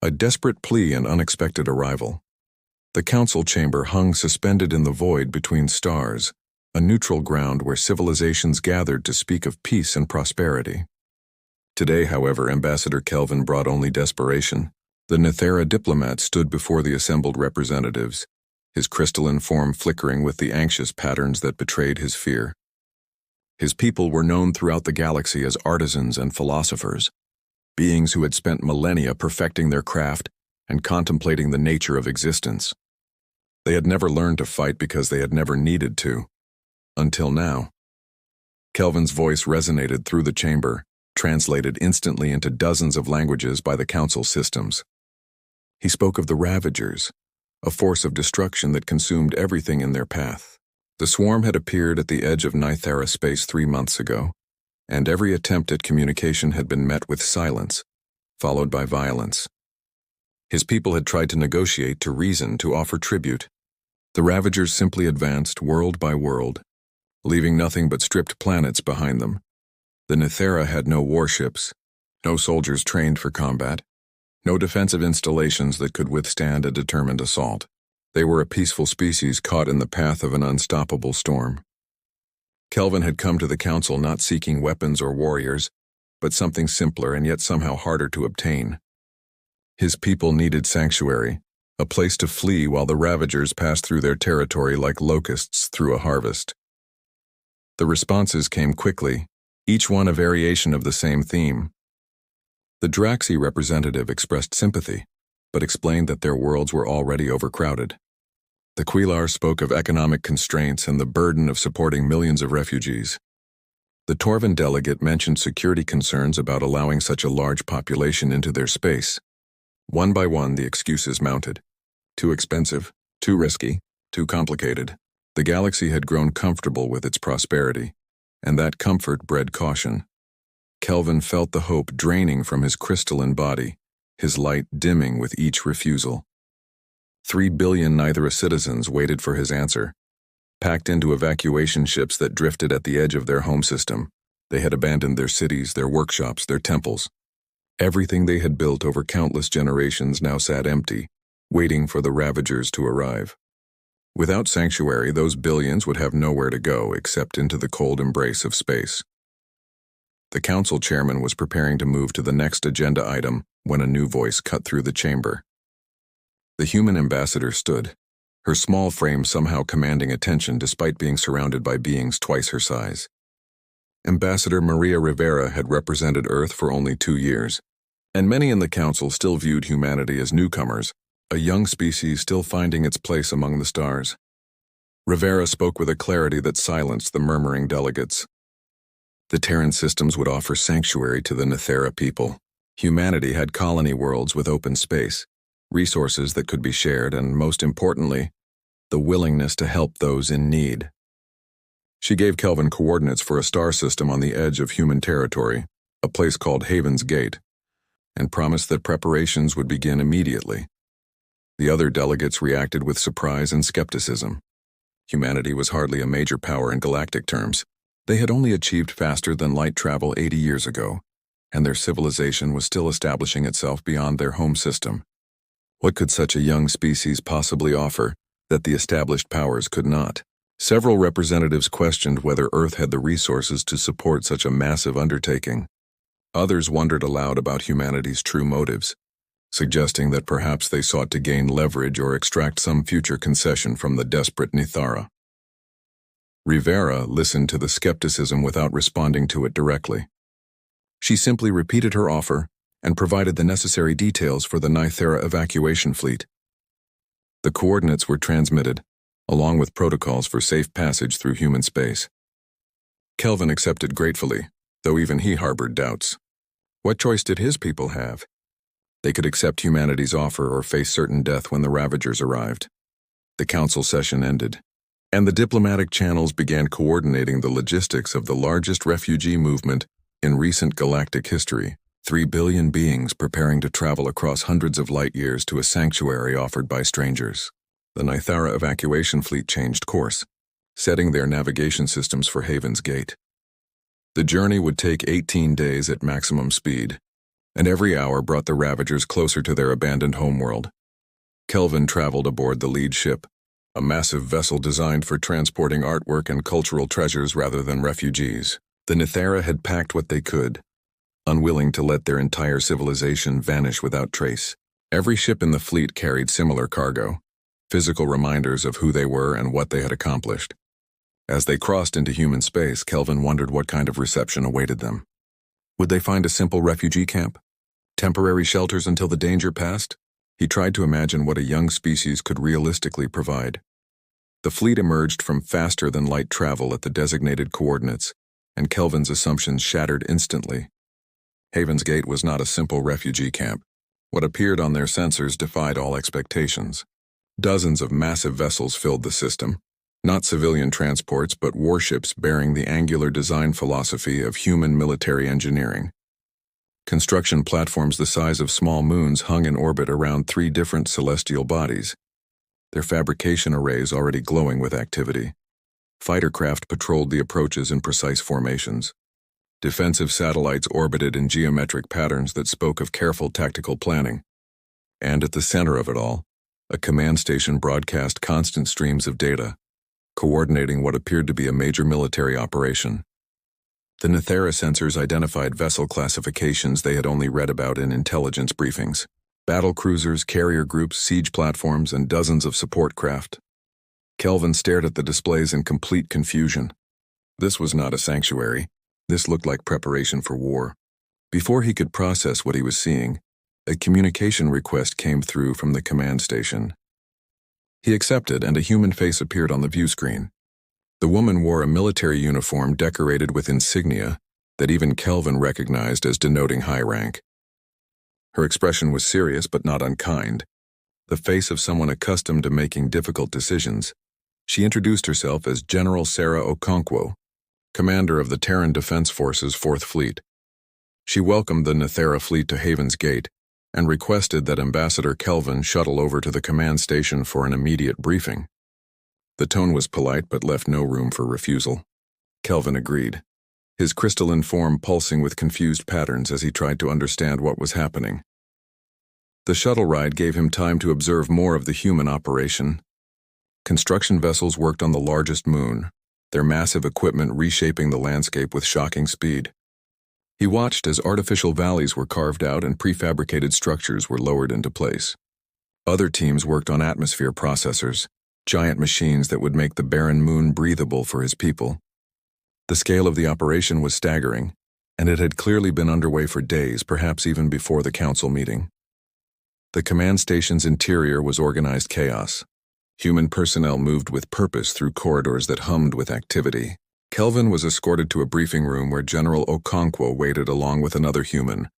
A desperate plea and unexpected arrival. The council chamber hung suspended in the void between stars, a neutral ground where civilizations gathered to speak of peace and prosperity. Today, however, Ambassador Kelvin brought only desperation. The Nithera diplomat stood before the assembled representatives, his crystalline form flickering with the anxious patterns that betrayed his fear. His people were known throughout the galaxy as artisans and philosophers, beings who had spent millennia perfecting their craft and contemplating the nature of existence. They had never learned to fight because they had never needed to. Until now. Kelvin's voice resonated through the chamber, translated instantly into dozens of languages by the council systems. He spoke of the Ravagers, a force of destruction that consumed everything in their path. The swarm had appeared at the edge of Nithera space 3 months ago, and every attempt at communication had been met with silence, followed by violence. His people had tried to negotiate, to reason, to offer tribute. The Ravagers simply advanced world by world, leaving nothing but stripped planets behind them. The Nithera had no warships, no soldiers trained for combat, no defensive installations that could withstand a determined assault. They were a peaceful species caught in the path of an unstoppable storm. Kelvin had come to the council not seeking weapons or warriors, but something simpler and yet somehow harder to obtain. His people needed sanctuary, a place to flee while the Ravagers passed through their territory like locusts through a harvest. The responses came quickly, each one a variation of the same theme. The Draxi representative expressed sympathy, but explained that their worlds were already overcrowded. The Quelar spoke of economic constraints and the burden of supporting millions of refugees. The Torvan delegate mentioned security concerns about allowing such a large population into their space. One by one, the excuses mounted. Too expensive, too risky, too complicated. The galaxy had grown comfortable with its prosperity, and that comfort bred caution. Kelvin felt the hope draining from his crystalline body, his light dimming with each refusal. 3 billion Nithera citizens waited for his answer. Packed into evacuation ships that drifted at the edge of their home system, they had abandoned their cities, their workshops, their temples. Everything they had built over countless generations now sat empty, waiting for the Ravagers to arrive. Without sanctuary, those billions would have nowhere to go except into the cold embrace of space. The council chairman was preparing to move to the next agenda item when a new voice cut through the chamber. The human ambassador stood, her small frame somehow commanding attention despite being surrounded by beings twice her size. Ambassador Maria Rivera had represented Earth for only 2 years, and many in the council still viewed humanity as newcomers, a young species still finding its place among the stars. Rivera spoke with a clarity that silenced the murmuring delegates. The Terran systems would offer sanctuary to the Nithera people. Humanity had colony worlds with open space, resources that could be shared, and most importantly, the willingness to help those in need. She gave Kelvin coordinates for a star system on the edge of human territory, a place called Haven's Gate, and promised that preparations would begin immediately. The other delegates reacted with surprise and skepticism. Humanity was hardly a major power in galactic terms. They had only achieved faster than light travel 80 years ago, and their civilization was still establishing itself beyond their home system. What could such a young species possibly offer that the established powers could not? Several representatives questioned whether Earth had the resources to support such a massive undertaking. Others wondered aloud about humanity's true motives, suggesting that perhaps they sought to gain leverage or extract some future concession from the desperate Nithara. Rivera listened to the skepticism without responding to it directly. She simply repeated her offer and provided the necessary details for the Nithera evacuation fleet. The coordinates were transmitted, along with protocols for safe passage through human space. Kelvin accepted gratefully, though even he harbored doubts. What choice did his people have? They could accept humanity's offer or face certain death when the Ravagers arrived. The council session ended, and the diplomatic channels began coordinating the logistics of the largest refugee movement in recent galactic history. 3 billion beings preparing to travel across hundreds of light years to a sanctuary offered by strangers. The Nithara evacuation fleet changed course, setting their navigation systems for Haven's Gate. The journey would take 18 days at maximum speed, and every hour brought the Ravagers closer to their abandoned homeworld. Kelvin traveled aboard the lead ship, a massive vessel designed for transporting artwork and cultural treasures rather than refugees. The Nithera had packed what they could, unwilling to let their entire civilization vanish without trace. Every ship in the fleet carried similar cargo, physical reminders of who they were and what they had accomplished. As they crossed into human space, Kelvin wondered what kind of reception awaited them. Would they find a simple refugee camp? Temporary shelters until the danger passed? He tried to imagine what a young species could realistically provide. The fleet emerged from faster-than-light travel at the designated coordinates, and Kelvin's assumptions shattered instantly. Haven's Gate was not a simple refugee camp. What appeared on their sensors defied all expectations. Dozens of massive vessels filled the system, not civilian transports but warships bearing the angular design philosophy of human military engineering. Construction platforms the size of small moons hung in orbit around 3 different celestial bodies, their fabrication arrays already glowing with activity. Fighter craft patrolled the approaches in precise formations. Defensive satellites orbited in geometric patterns that spoke of careful tactical planning. And at the center of it all, a command station broadcast constant streams of data, coordinating what appeared to be a major military operation. The Nithera sensors identified vessel classifications they had only read about in intelligence briefings: battle cruisers, carrier groups, siege platforms, and dozens of support craft. Kelvin stared at the displays in complete confusion. This was not a sanctuary. This looked like preparation for war. Before he could process what he was seeing, a communication request came through from the command station. He accepted, and a human face appeared on the view screen. The woman wore a military uniform decorated with insignia that even Kelvin recognized as denoting high rank. Her expression was serious but not unkind, the face of someone accustomed to making difficult decisions. She introduced herself as General Sarah Okonkwo, commander of the Terran Defense Force's 4th Fleet. She welcomed the Nithera fleet to Haven's Gate and requested that Ambassador Kelvin shuttle over to the command station for an immediate briefing. The tone was polite but left no room for refusal. Kelvin agreed, his crystalline form pulsing with confused patterns as he tried to understand what was happening. The shuttle ride gave him time to observe more of the human operation. Construction vessels worked on the largest moon, their massive equipment reshaping the landscape with shocking speed. He watched as artificial valleys were carved out and prefabricated structures were lowered into place. Other teams worked on atmosphere processors, giant machines that would make the barren moon breathable for his people. The scale of the operation was staggering, and it had clearly been underway for days, perhaps even before the council meeting. The command station's interior was organized chaos. Human personnel moved with purpose through corridors that hummed with activity. Kelvin was escorted to a briefing room where General Okonkwo waited along with another human,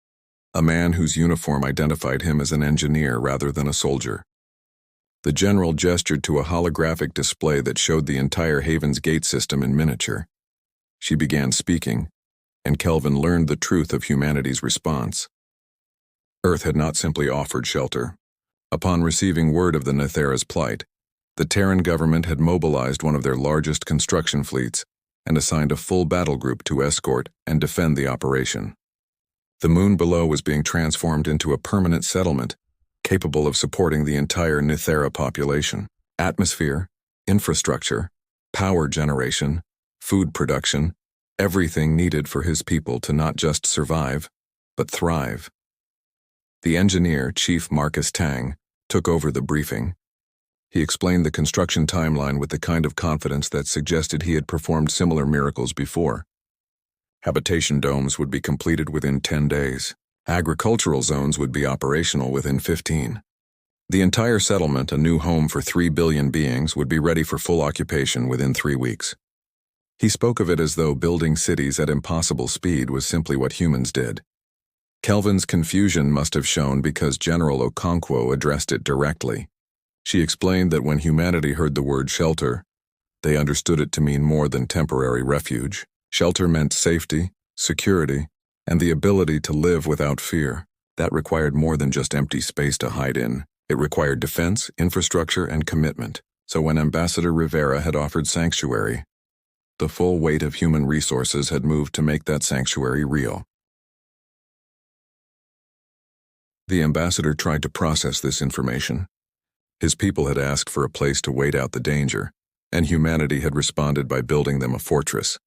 a man whose uniform identified him as an engineer rather than a soldier. The general gestured to a holographic display that showed the entire Haven's Gate system in miniature. She began speaking, and Kelvin learned the truth of humanity's response. Earth had not simply offered shelter. Upon receiving word of the Nithera's plight, the Terran government had mobilized one of their largest construction fleets and assigned a full battle group to escort and defend the operation. The moon below was being transformed into a permanent settlement, capable of supporting the entire Nithera population. Atmosphere, infrastructure, power generation, food production, everything needed for his people to not just survive, but thrive. The engineer, Chief Marcus Tang, took over the briefing. He explained the construction timeline with the kind of confidence that suggested he had performed similar miracles before. Habitation domes would be completed within 10 days. Agricultural zones would be operational within 15. The entire settlement, a new home for 3 billion beings, would be ready for full occupation within 3 weeks. He spoke of it as though building cities at impossible speed was simply what humans did. Kelvin's confusion must have shown because General Okonkwo addressed it directly. She explained that when humanity heard the word shelter, they understood it to mean more than temporary refuge. Shelter meant safety, security, and the ability to live without fear. That required more than just empty space to hide in. It required defense, infrastructure, and commitment. So when Ambassador Rivera had offered sanctuary, the full weight of human resources had moved to make that sanctuary real. The ambassador tried to process this information. His people had asked for a place to wait out the danger, and humanity had responded by building them a fortress.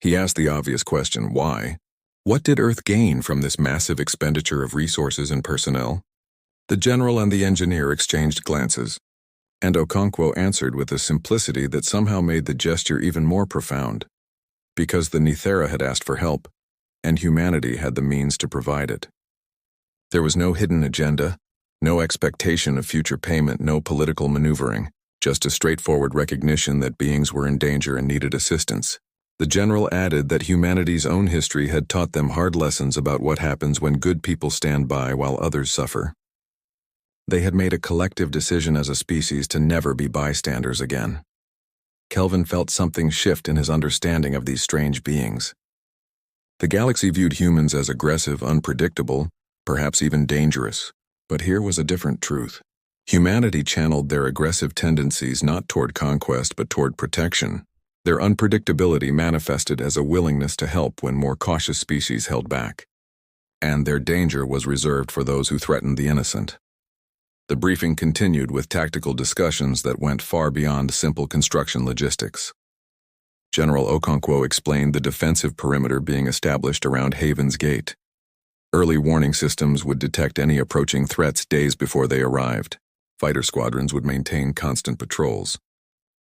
He asked the obvious question, why? What did Earth gain from this massive expenditure of resources and personnel? The general and the engineer exchanged glances, and Okonkwo answered with a simplicity that somehow made the gesture even more profound. Because the Nithera had asked for help, and humanity had the means to provide it. There was no hidden agenda, no expectation of future payment, no political maneuvering, just a straightforward recognition that beings were in danger and needed assistance. The general added that humanity's own history had taught them hard lessons about what happens when good people stand by while others suffer. They had made a collective decision as a species to never be bystanders again. Kelvin felt something shift in his understanding of these strange beings. The galaxy viewed humans as aggressive, unpredictable, perhaps even dangerous, but here was a different truth. Humanity channeled their aggressive tendencies not toward conquest but toward protection. Their unpredictability manifested as a willingness to help when more cautious species held back. And their danger was reserved for those who threatened the innocent. The briefing continued with tactical discussions that went far beyond simple construction logistics. General Okonkwo explained the defensive perimeter being established around Haven's Gate. Early warning systems would detect any approaching threats days before they arrived. Fighter squadrons would maintain constant patrols.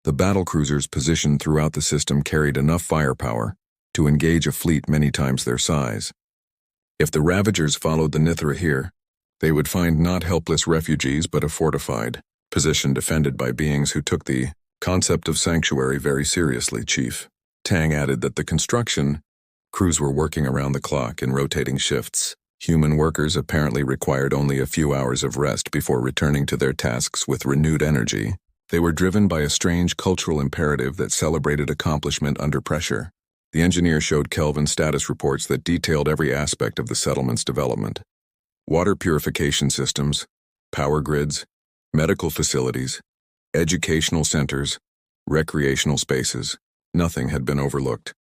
The battlecruisers positioned throughout the system carried enough firepower to engage a fleet many times their size. If the Ravagers followed the Nithra here, they would find not helpless refugees but a fortified position defended by beings who took the concept of sanctuary very seriously, Chief. Tang added that the construction crews were working around the clock in rotating shifts. Human workers apparently required only a few hours of rest before returning to their tasks with renewed energy. They were driven by a strange cultural imperative that celebrated accomplishment under pressure. The engineer showed Kelvin status reports that detailed every aspect of the settlement's development. Water purification systems, power grids, medical facilities, educational centers, recreational spaces. Nothing had been overlooked.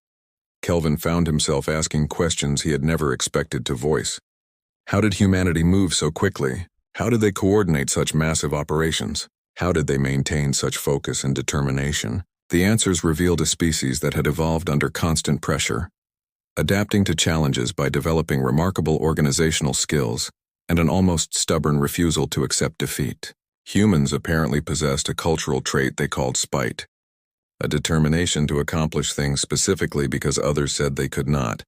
Kelvin found himself asking questions he had never expected to voice. How did humanity move so quickly? How did they coordinate such massive operations? How did they maintain such focus and determination? The answers revealed a species that had evolved under constant pressure, adapting to challenges by developing remarkable organizational skills and an almost stubborn refusal to accept defeat. Humans apparently possessed a cultural trait they called spite, a determination to accomplish things specifically because others said they could not.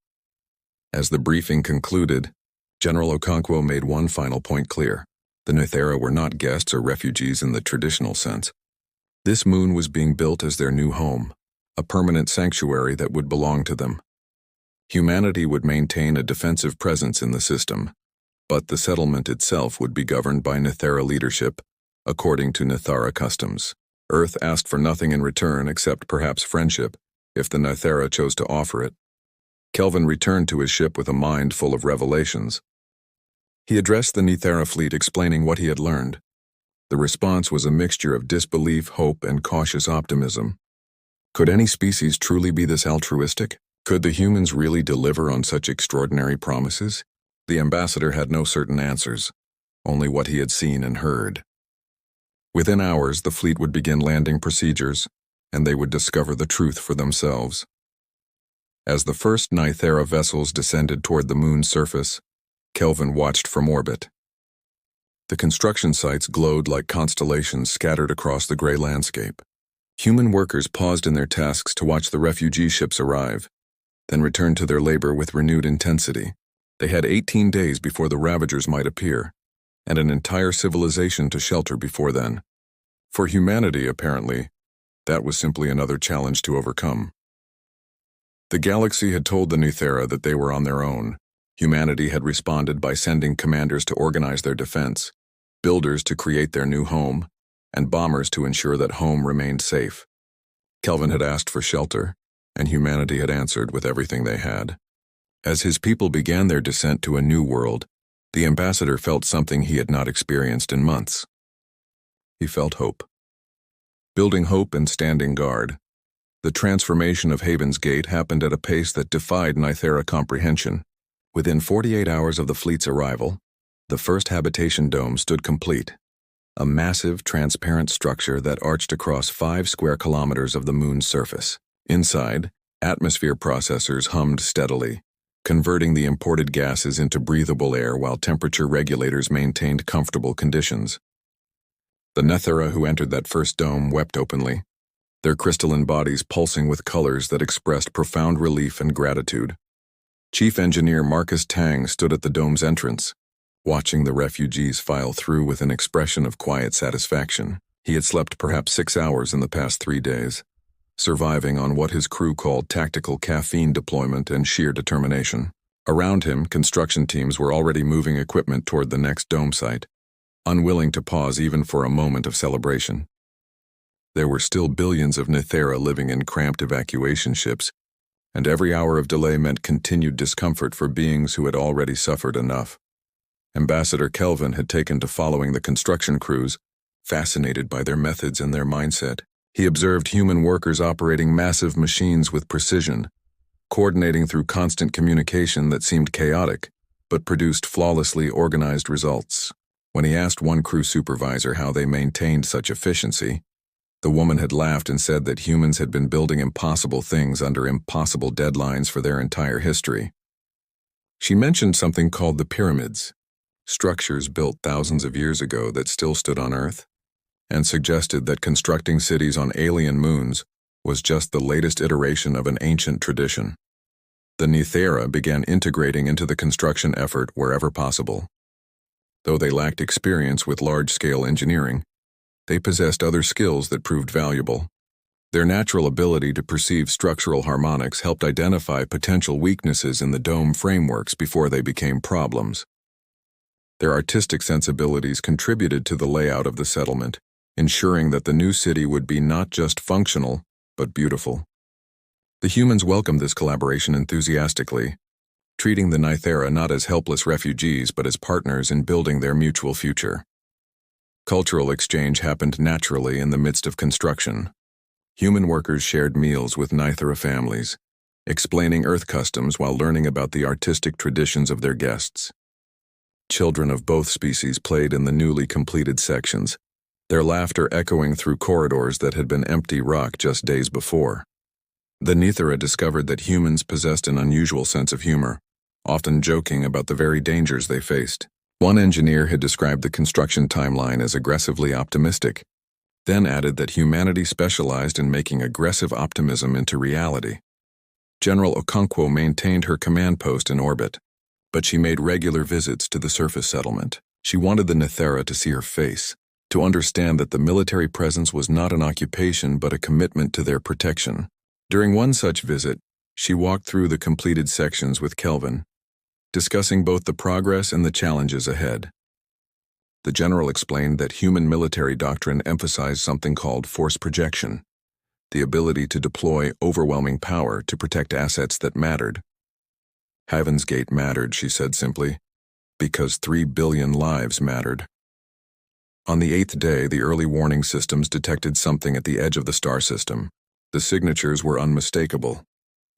As the briefing concluded, General Okonkwo made one final point clear. The Nithera were not guests or refugees in the traditional sense. This moon was being built as their new home, a permanent sanctuary that would belong to them. Humanity would maintain a defensive presence in the system, but the settlement itself would be governed by Nithera leadership, according to Nithara customs. Earth asked for nothing in return except perhaps friendship, if the Nithera chose to offer it. Kelvin returned to his ship with a mind full of revelations. He addressed the Nithera fleet explaining what he had learned. The response was a mixture of disbelief, hope, and cautious optimism. Could any species truly be this altruistic? Could the humans really deliver on such extraordinary promises? The ambassador had no certain answers, only what he had seen and heard. Within hours, the fleet would begin landing procedures, and they would discover the truth for themselves. As the first Nithera vessels descended toward the moon's surface, Kelvin watched from orbit. The construction sites glowed like constellations scattered across the gray landscape. Human workers paused in their tasks to watch the refugee ships arrive, then returned to their labor with renewed intensity. They had 18 days before the Ravagers might appear, and an entire civilization to shelter before then. For humanity, apparently, that was simply another challenge to overcome. The galaxy had told the Nithera that they were on their own. Humanity had responded by sending commanders to organize their defense, builders to create their new home, and bombers to ensure that home remained safe. Kelvin had asked for shelter, and humanity had answered with everything they had. As his people began their descent to a new world, the ambassador felt something he had not experienced in months. He felt hope. Building hope and standing guard, the transformation of Haven's Gate happened at a pace that defied Nithera comprehension. Within 48 hours of the fleet's arrival, The first habitation dome stood complete, a massive, transparent structure that arched across 5 square kilometers of the moon's surface. Inside, atmosphere processors hummed steadily, converting the imported gases into breathable air while temperature regulators maintained comfortable conditions. The Nethera who entered that first dome wept openly, their crystalline bodies pulsing with colors that expressed profound relief and gratitude. Chief Engineer Marcus Tang stood at the dome's entrance, watching the refugees file through with an expression of quiet satisfaction. He had slept perhaps 6 hours in the past 3 days, surviving on what his crew called tactical caffeine deployment and sheer determination. Around him, construction teams were already moving equipment toward the next dome site, unwilling to pause even for a moment of celebration. There were still billions of Nethera living in cramped evacuation ships, and every hour of delay meant continued discomfort for beings who had already suffered enough. Ambassador Kelvin had taken to following the construction crews, fascinated by their methods and their mindset. He observed human workers operating massive machines with precision, coordinating through constant communication that seemed chaotic, but produced flawlessly organized results. When he asked one crew supervisor how they maintained such efficiency, the woman had laughed and said that humans had been building impossible things under impossible deadlines for their entire history. She mentioned something called the pyramids, structures built thousands of years ago that still stood on Earth, and suggested that constructing cities on alien moons was just the latest iteration of an ancient tradition. The Nethera began integrating into the construction effort wherever possible. Though they lacked experience with large-scale engineering, they possessed other skills that proved valuable. Their natural ability to perceive structural harmonics helped identify potential weaknesses in the dome frameworks before they became problems. Their artistic sensibilities contributed to the layout of the settlement, ensuring that the new city would be not just functional, but beautiful. The humans welcomed this collaboration enthusiastically, treating the Nethera not as helpless refugees but as partners in building their mutual future. Cultural exchange happened naturally in the midst of construction. Human workers shared meals with Nethera families, explaining Earth customs while learning about the artistic traditions of their guests. Children of both species played in the newly completed sections, their laughter echoing through corridors that had been empty rock just days before. The Nethera discovered that humans possessed an unusual sense of humor, often joking about the very dangers they faced. One engineer had described the construction timeline as aggressively optimistic, then added that humanity specialized in making aggressive optimism into reality. General Okonkwo maintained her command post in orbit, but she made regular visits to the surface settlement. She wanted the Nethera to see her face, to understand that the military presence was not an occupation but a commitment to their protection. During one such visit, she walked through the completed sections with Kelvin, discussing both the progress and the challenges ahead. The general explained that human military doctrine emphasized something called force projection, the ability to deploy overwhelming power to protect assets that mattered. Heaven's Gate mattered, she said simply, because 3 billion lives mattered. On the 8th day, the early warning systems detected something at the edge of the star system. The signatures were unmistakable.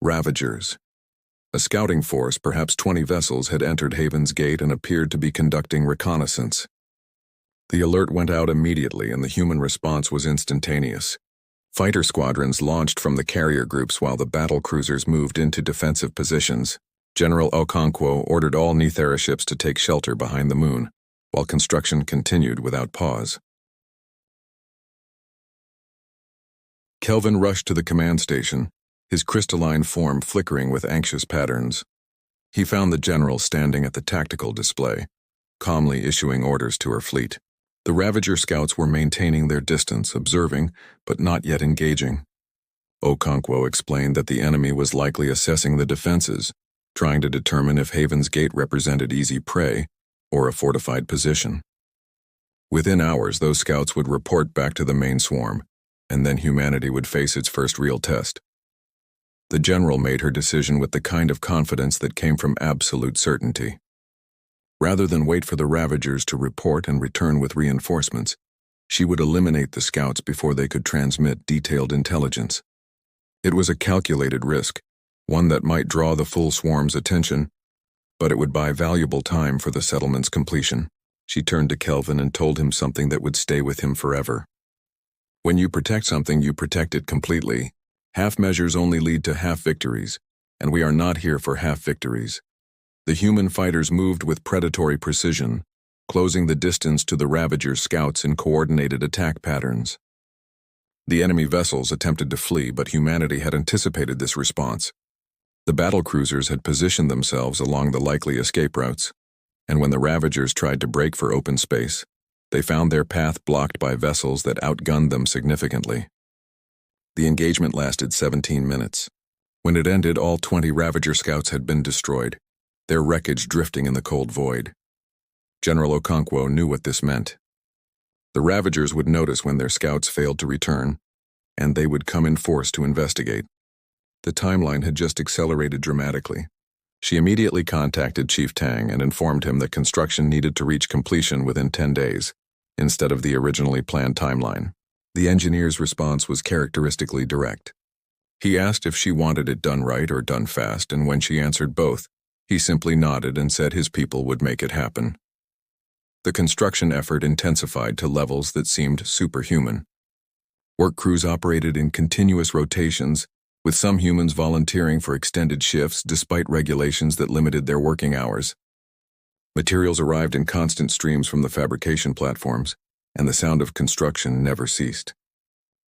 Ravagers. A scouting force, perhaps 20 vessels, had entered Heaven's Gate and appeared to be conducting reconnaissance. The alert went out immediately and the human response was instantaneous. Fighter squadrons launched from the carrier groups while the battle cruisers moved into defensive positions. General Okonkwo ordered all Nethera ships to take shelter behind the moon, while construction continued without pause. Kelvin rushed to the command station, his crystalline form flickering with anxious patterns. He found the general standing at the tactical display, calmly issuing orders to her fleet. The Ravager scouts were maintaining their distance, observing, but not yet engaging. Okonkwo explained that the enemy was likely assessing the defenses, trying to determine if Heaven's Gate represented easy prey or a fortified position. Within hours, those scouts would report back to the main swarm, and then humanity would face its first real test. The general made her decision with the kind of confidence that came from absolute certainty. Rather than wait for the Ravagers to report and return with reinforcements, she would eliminate the scouts before they could transmit detailed intelligence. It was a calculated risk, one that might draw the full swarm's attention, but it would buy valuable time for the settlement's completion. She turned to Kelvin and told him something that would stay with him forever. When you protect something, you protect it completely. Half measures only lead to half victories, and we are not here for half victories. The human fighters moved with predatory precision, closing the distance to the Ravager scouts in coordinated attack patterns. The enemy vessels attempted to flee, but humanity had anticipated this response. The battlecruisers had positioned themselves along the likely escape routes, and when the Ravagers tried to break for open space, they found their path blocked by vessels that outgunned them significantly. The engagement lasted 17 minutes. When it ended, all 20 Ravager scouts had been destroyed, their wreckage drifting in the cold void. General Okonkwo knew what this meant. The Ravagers would notice when their scouts failed to return, and they would come in force to investigate. The timeline had just accelerated dramatically. She immediately contacted Chief Tang and informed him that construction needed to reach completion within 10 days, instead of the originally planned timeline. The engineer's response was characteristically direct. He asked if she wanted it done right or done fast, and when she answered both, he simply nodded and said his people would make it happen. The construction effort intensified to levels that seemed superhuman. Work crews operated in continuous rotations, with some humans volunteering for extended shifts despite regulations that limited their working hours. Materials arrived in constant streams from the fabrication platforms, and the sound of construction never ceased.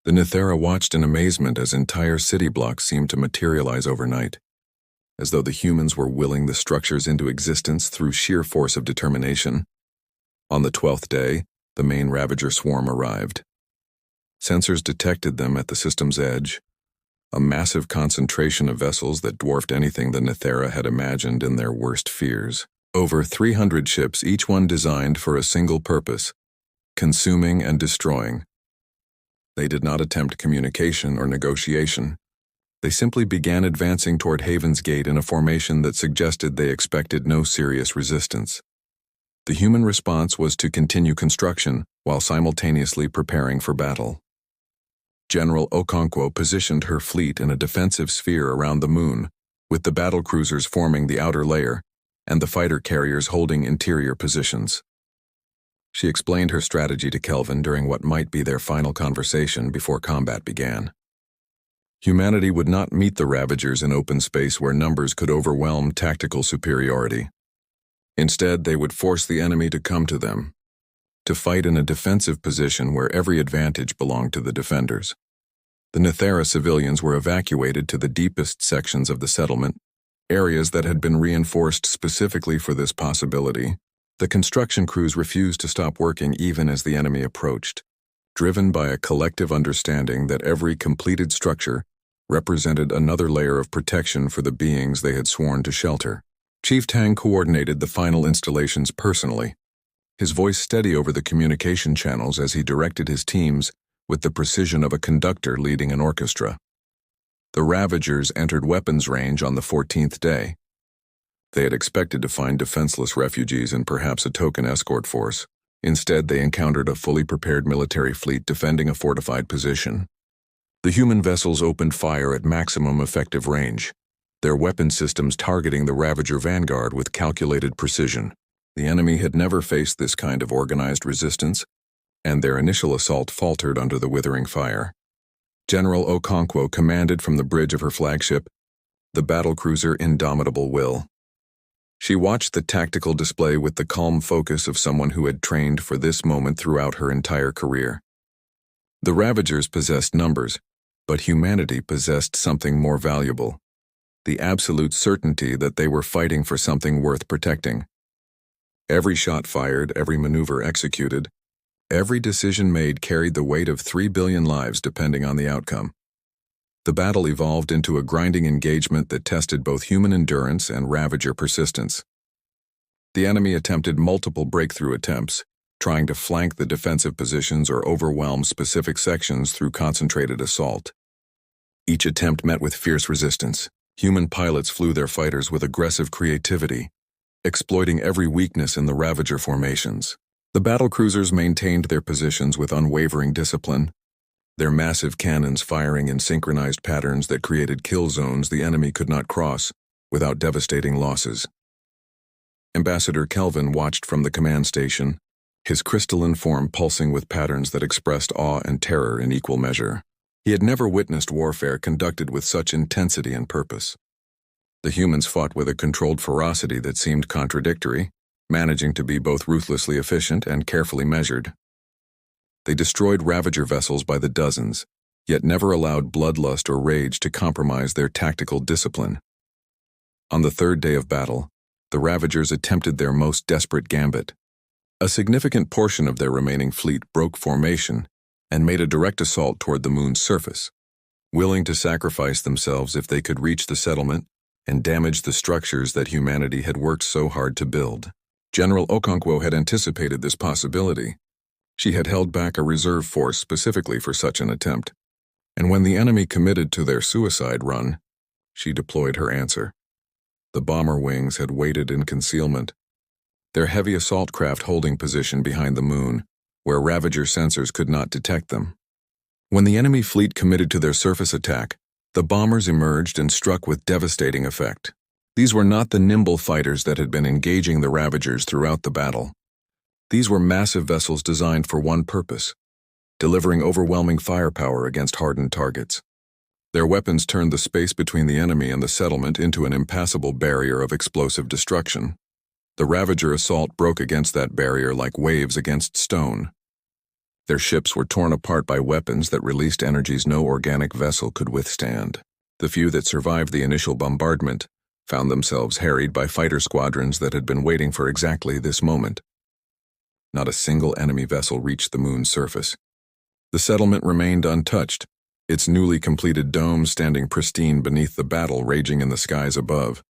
The Nithera watched in amazement as entire city blocks seemed to materialize overnight, as though the humans were willing the structures into existence through sheer force of determination. On the 12th day, the main Ravager swarm arrived. Sensors detected them at the system's edge, a massive concentration of vessels that dwarfed anything the Nithera had imagined in their worst fears. Over 300 ships, each one designed for a single purpose: consuming and destroying. They did not attempt communication or negotiation. They simply began advancing toward Haven's Gate in a formation that suggested they expected no serious resistance. The human response was to continue construction while simultaneously preparing for battle. General Okonkwo positioned her fleet in a defensive sphere around the moon, with the battlecruisers forming the outer layer and the fighter carriers holding interior positions. She explained her strategy to Kelvin during what might be their final conversation before combat began. Humanity would not meet the Ravagers in open space where numbers could overwhelm tactical superiority. Instead, they would force the enemy to come to them, to fight in a defensive position where every advantage belonged to the defenders. The Nithera civilians were evacuated to the deepest sections of the settlement, areas that had been reinforced specifically for this possibility. The construction crews refused to stop working even as the enemy approached, driven by a collective understanding that every completed structure represented another layer of protection for the beings they had sworn to shelter. Chief Tang coordinated the final installations personally, his voice steady over the communication channels as he directed his teams with the precision of a conductor leading an orchestra. The Ravagers entered weapons range on the 14th day. They had expected to find defenseless refugees and perhaps a token escort force. Instead, they encountered a fully prepared military fleet defending a fortified position. The human vessels opened fire at maximum effective range, their weapon systems targeting the Ravager vanguard with calculated precision. The enemy had never faced this kind of organized resistance, and their initial assault faltered under the withering fire. General Okonkwo commanded from the bridge of her flagship, the battlecruiser Indomitable Will. She watched the tactical display with the calm focus of someone who had trained for this moment throughout her entire career. The Ravagers possessed numbers, but humanity possessed something more valuable: the absolute certainty that they were fighting for something worth protecting. Every shot fired, every maneuver executed, every decision made carried the weight of 3 billion lives depending on the outcome. The battle evolved into a grinding engagement that tested both human endurance and Ravager persistence. The enemy attempted multiple breakthrough attempts, trying to flank the defensive positions or overwhelm specific sections through concentrated assault. Each attempt met with fierce resistance. Human pilots flew their fighters with aggressive creativity, exploiting every weakness in the Ravager formations. The battlecruisers maintained their positions with unwavering discipline, their massive cannons firing in synchronized patterns that created kill zones the enemy could not cross without devastating losses. Ambassador Kelvin watched from the command station, his crystalline form pulsing with patterns that expressed awe and terror in equal measure. He had never witnessed warfare conducted with such intensity and purpose. The humans fought with a controlled ferocity that seemed contradictory, managing to be both ruthlessly efficient and carefully measured. They destroyed Ravager vessels by the dozens, yet never allowed bloodlust or rage to compromise their tactical discipline. On the third day of battle, the Ravagers attempted their most desperate gambit. A significant portion of their remaining fleet broke formation and made a direct assault toward the moon's surface, willing to sacrifice themselves if they could reach the settlement and damage the structures that humanity had worked so hard to build. General Okonkwo had anticipated this possibility. She had held back a reserve force specifically for such an attempt, and when the enemy committed to their suicide run, she deployed her answer. The bomber wings had waited in concealment, their heavy assault craft holding position behind the moon, where Ravager sensors could not detect them. When the enemy fleet committed to their surface attack, the bombers emerged and struck with devastating effect. These were not the nimble fighters that had been engaging the Ravagers throughout the battle. These were massive vessels designed for one purpose: delivering overwhelming firepower against hardened targets. Their weapons turned the space between the enemy and the settlement into an impassable barrier of explosive destruction. The Ravager assault broke against that barrier like waves against stone. Their ships were torn apart by weapons that released energies no organic vessel could withstand. The few that survived the initial bombardment found themselves harried by fighter squadrons that had been waiting for exactly this moment. Not a single enemy vessel reached the moon's surface. The settlement remained untouched, its newly completed dome standing pristine beneath the battle raging in the skies above.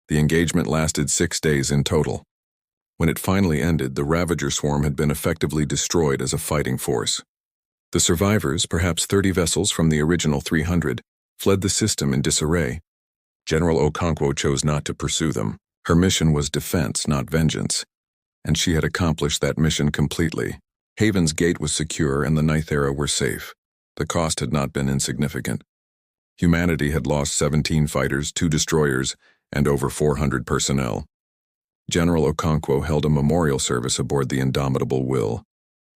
The engagement lasted 6 days in total. When it finally ended, the Ravager swarm had been effectively destroyed as a fighting force. The survivors, perhaps 30 vessels from the original 300, fled the system in disarray. General Okonkwo chose not to pursue them. Her mission was defense, not vengeance, and she had accomplished that mission completely. Haven's Gate was secure and the Nythera were safe. The cost had not been insignificant. Humanity had lost 17 fighters, 2 destroyers, and over 400 personnel. General Okonkwo held a memorial service aboard the Indomitable Will,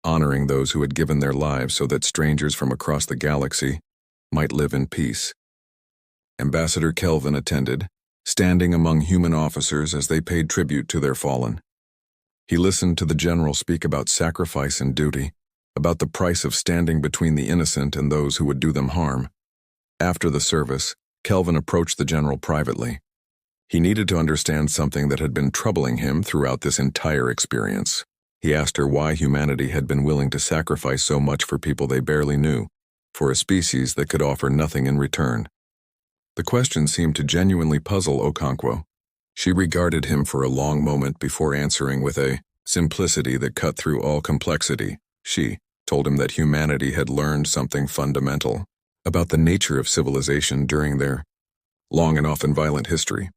honoring those who had given their lives so that strangers from across the galaxy might live in peace. Ambassador Kelvin attended, standing among human officers as they paid tribute to their fallen. He listened to the general speak about sacrifice and duty, about the price of standing between the innocent and those who would do them harm. After the service, Kelvin approached the general privately. He needed to understand something that had been troubling him throughout this entire experience. He asked her why humanity had been willing to sacrifice so much for people they barely knew, for a species that could offer nothing in return. The question seemed to genuinely puzzle Okonkwo. She regarded him for a long moment before answering with a simplicity that cut through all complexity. She told him that humanity had learned something fundamental about the nature of civilization during their long and often violent history.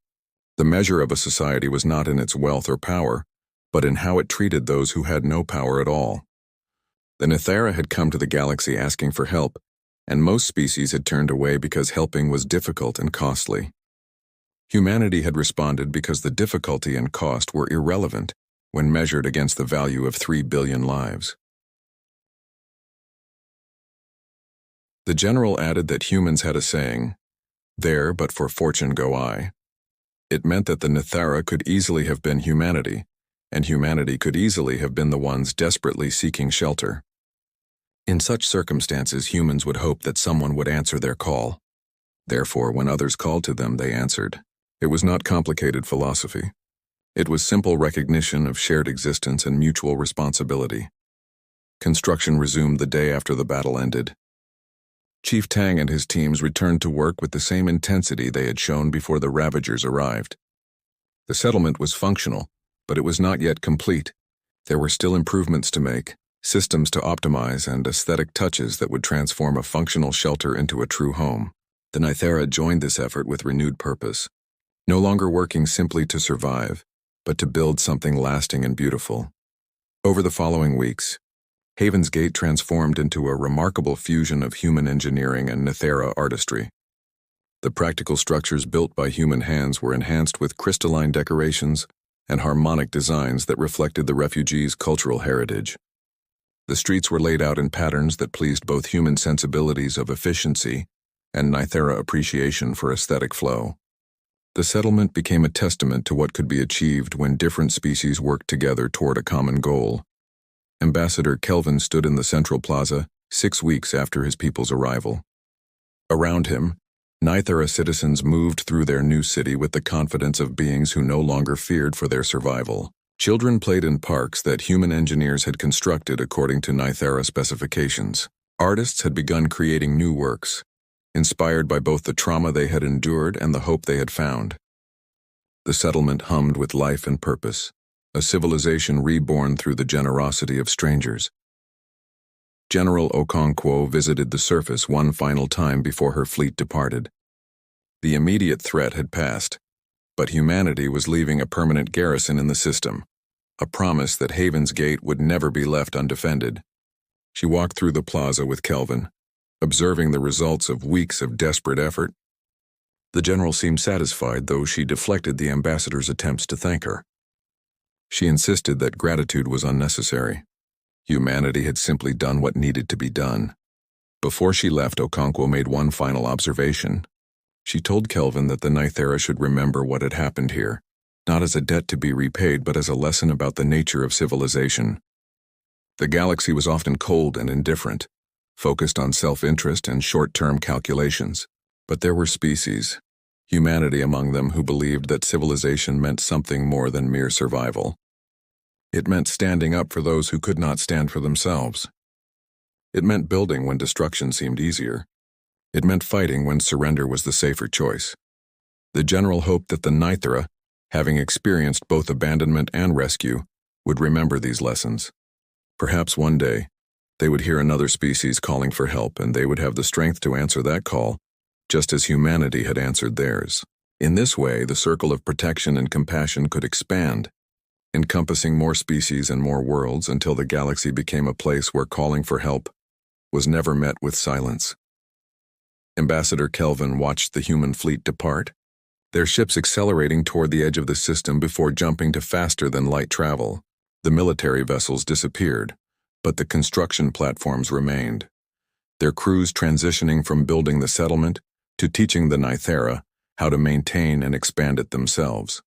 The measure of a society was not in its wealth or power, but in how it treated those who had no power at all. The Nythera had come to the galaxy asking for help, and most species had turned away because helping was difficult and costly. Humanity had responded because the difficulty and cost were irrelevant when measured against the value of 3 billion lives. The general added that humans had a saying, "There, but for fortune go I." It meant that the Nythera could easily have been humanity, and humanity could easily have been the ones desperately seeking shelter. In such circumstances, humans would hope that someone would answer their call. Therefore, when others called to them, they answered. It was not complicated philosophy. It was simple recognition of shared existence and mutual responsibility. Construction resumed the day after the battle ended. Chief Tang and his teams returned to work with the same intensity they had shown before the Ravagers arrived. The settlement was functional, but it was not yet complete. There were still improvements to make, systems to optimize, and aesthetic touches that would transform a functional shelter into a true home. The Nythera joined this effort with renewed purpose, no longer working simply to survive, but to build something lasting and beautiful. Over the following weeks, Haven's Gate transformed into a remarkable fusion of human engineering and Nythera artistry. The practical structures built by human hands were enhanced with crystalline decorations, and harmonic designs that reflected the refugees' cultural heritage. The streets were laid out in patterns that pleased both human sensibilities of efficiency and Nithera appreciation for aesthetic flow. The settlement became a testament to what could be achieved when different species worked together toward a common goal. Ambassador Kelvin stood in the central plaza 6 weeks after his people's arrival. Around him, Nithera citizens moved through their new city with the confidence of beings who no longer feared for their survival. Children played in parks that human engineers had constructed according to Nithera specifications. Artists had begun creating new works, inspired by both the trauma they had endured and the hope they had found. The settlement hummed with life and purpose, a civilization reborn through the generosity of strangers. General Okonkwo visited the surface one final time before her fleet departed. The immediate threat had passed, but humanity was leaving a permanent garrison in the system, a promise that Haven's Gate would never be left undefended. She walked through the plaza with Kelvin, observing the results of weeks of desperate effort. The general seemed satisfied, though she deflected the ambassador's attempts to thank her. She insisted that gratitude was unnecessary. Humanity had simply done what needed to be done. Before she left, Okonkwo made one final observation. She told Kelvin that the Nithera should remember what had happened here, not as a debt to be repaid, but as a lesson about the nature of civilization. The galaxy was often cold and indifferent, focused on self-interest and short-term calculations. But there were species, humanity among them, who believed that civilization meant something more than mere survival. It meant standing up for those who could not stand for themselves. It meant building when destruction seemed easier. It meant fighting when surrender was the safer choice. The general hoped that the Nithera, having experienced both abandonment and rescue, would remember these lessons. Perhaps one day, they would hear another species calling for help, and they would have the strength to answer that call, just as humanity had answered theirs. In this way, the circle of protection and compassion could expand, encompassing more species and more worlds until the galaxy became a place where calling for help was never met with silence. Ambassador Kelvin watched the human fleet depart, their ships accelerating toward the edge of the system before jumping to faster-than-light travel. The military vessels disappeared, but the construction platforms remained, their crews transitioning from building the settlement to teaching the Nithera how to maintain and expand it themselves.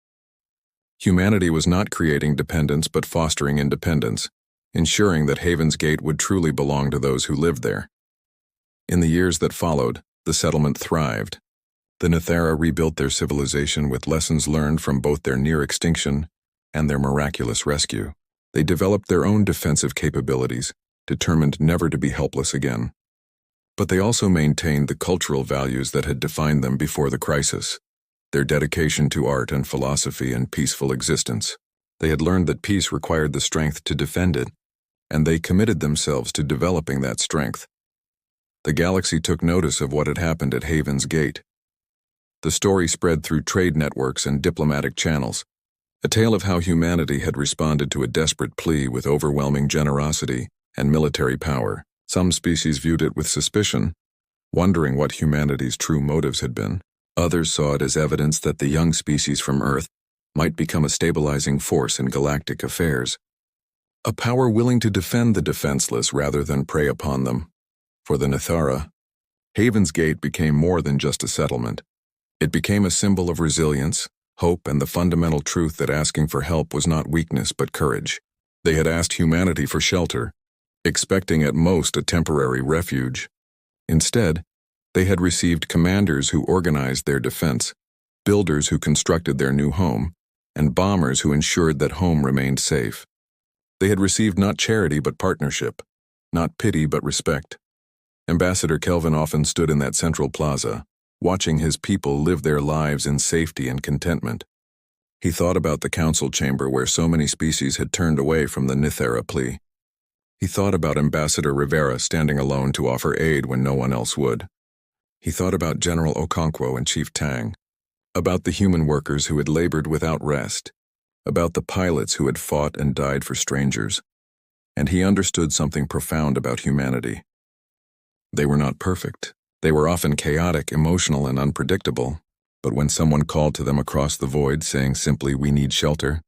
Humanity was not creating dependence but fostering independence, ensuring that Haven's Gate would truly belong to those who lived there. In the years that followed, the settlement thrived. The Nithera rebuilt their civilization with lessons learned from both their near extinction and their miraculous rescue. They developed their own defensive capabilities, determined never to be helpless again. But they also maintained the cultural values that had defined them before the crisis, their dedication to art and philosophy and peaceful existence. They had learned that peace required the strength to defend it, and they committed themselves to developing that strength. The galaxy took notice of what had happened at Haven's Gate. The story spread through trade networks and diplomatic channels, a tale of how humanity had responded to a desperate plea with overwhelming generosity and military power. Some species viewed it with suspicion, wondering what humanity's true motives had been. Others saw it as evidence that the young species from Earth might become a stabilizing force in galactic affairs, a power willing to defend the defenseless rather than prey upon them. For the Nithera, Haven's Gate became more than just a settlement. It became a symbol of resilience, hope, and the fundamental truth that asking for help was not weakness but courage. They had asked humanity for shelter, expecting at most a temporary refuge. Instead, they had received commanders who organized their defense, builders who constructed their new home, and bombers who ensured that home remained safe. They had received not charity but partnership, not pity but respect. Ambassador Kelvin often stood in that central plaza, watching his people live their lives in safety and contentment. He thought about the council chamber where so many species had turned away from the Nithera plea. He thought about Ambassador Rivera standing alone to offer aid when no one else would. He thought about General Okonkwo and Chief Tang, about the human workers who had labored without rest, about the pilots who had fought and died for strangers. And he understood something profound about humanity. They were not perfect. They were often chaotic, emotional, and unpredictable. But when someone called to them across the void saying simply, "We need shelter,"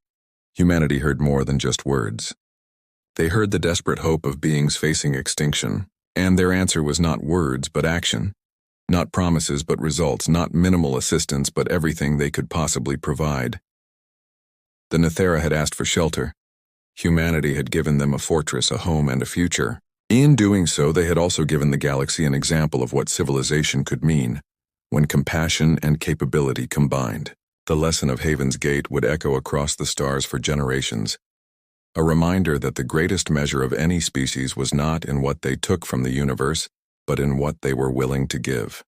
Humanity heard more than just words. They heard the desperate hope of beings facing extinction, and their answer was not words but action. Not promises but results, not minimal assistance but everything they could possibly provide. The Nethera had asked for shelter. Humanity had given them a fortress, a home, and a future. In doing so, they had also given the galaxy an example of what civilization could mean when compassion and capability combined. The lesson of Haven's Gate would echo across the stars for generations, a reminder that the greatest measure of any species was not in what they took from the universe, but in what they were willing to give.